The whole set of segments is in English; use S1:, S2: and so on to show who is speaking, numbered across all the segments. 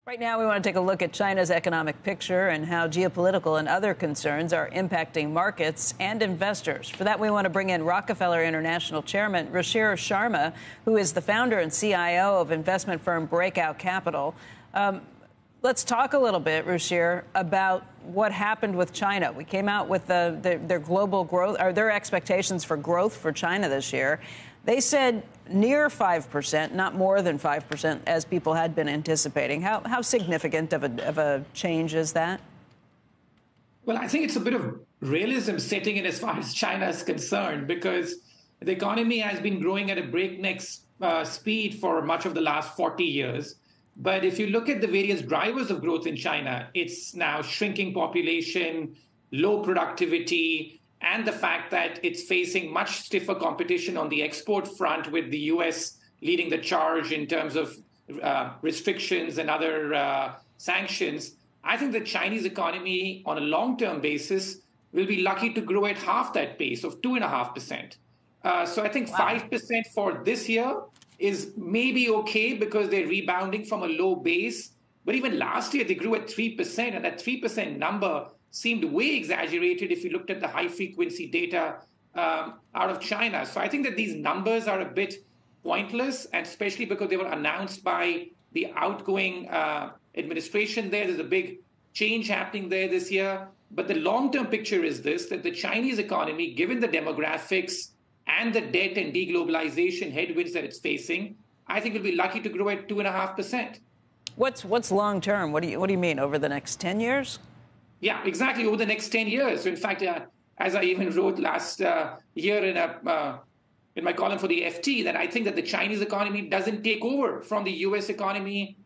S1: Right now, we want to take a look at China's economic picture and how geopolitical and other concerns are impacting markets and investors. For that, we want to bring in Rockefeller International Chairman Ruchir Sharma, who is the founder and CIO of investment firm Breakout Capital. Let's talk a little bit, Ruchir, about what happened with China. We came out with their global growth, or their expectations for growth for China this year. They said near 5%, not more than 5%, as people had been anticipating. How significant of a change is that?
S2: Well, I think it's a bit of realism setting in as far as China is concerned, because the economy has been growing at a breakneck speed for much of the last 40 years. But if you look at the various drivers of growth in China, it's now shrinking population, low productivity, and the fact that it's facing much stiffer competition on the export front, with the U.S. leading the charge in terms of restrictions and other sanctions. I think the Chinese economy on a long-term basis will be lucky to grow at half that pace of 2.5%. So I think 5% for this year is maybe okay because they're rebounding from a low base. But even last year, they grew at 3%, and that 3% number seemed way exaggerated if you looked at the high-frequency data out of China. So I think that these numbers are a bit pointless, and especially because they were announced by the outgoing administration there. There's a big change happening there this year. But the long-term picture is this, that the Chinese economy, given the demographics and the debt and deglobalization headwinds that it's facing, I think will be lucky to grow at 2.5%.
S1: What's long-term? What do you mean, over the next 10 years?
S2: Yeah, exactly, over the next 10 years. So in fact, as I even wrote last year in my column for the FT, that I think that the Chinese economy doesn't take over from the U.S. economy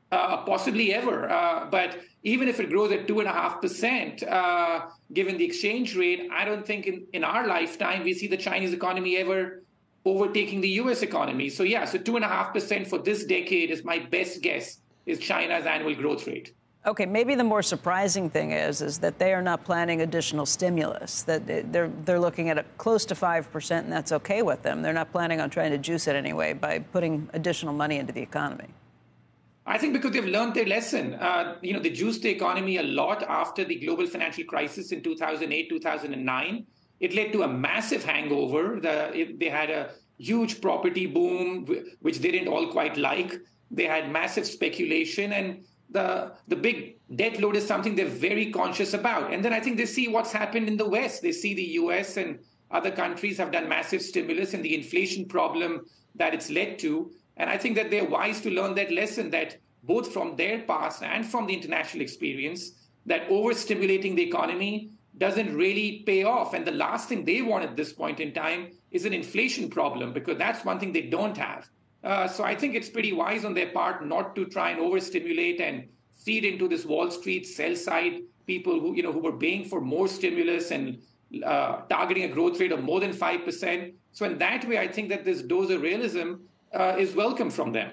S2: possibly ever. But even if it grows at 2.5%, given the exchange rate, I don't think in our lifetime we see the Chinese economy ever overtaking the U.S. economy. So yeah, so 2.5% for this decade is my best guess, is China's annual growth rate.
S1: Okay, maybe the more surprising thing is that they are not planning additional stimulus, that they're looking at close to 5%, and that's okay with them. They're not planning on trying to juice it anyway by putting additional money into the economy.
S2: I think because they've learned their lesson. They juiced the economy a lot after the global financial crisis in 2008, 2009. It led to a massive hangover. They had a huge property boom, which they didn't all quite like. They had massive speculation, and the big debt load is something they're very conscious about. And then I think they see what's happened in the West. They see the U.S. and other countries have done massive stimulus and the inflation problem that it's led to. And I think that they're wise to learn that lesson, that both from their past and from the international experience, that overstimulating the economy doesn't really pay off. And the last thing they want at this point in time is an inflation problem, because that's one thing they don't have. So I think it's pretty wise on their part not to try and overstimulate and feed into this Wall Street sell-side people who were paying for more stimulus and targeting a growth rate of more than 5%. So in that way, I think that this dose of realism is welcome from them.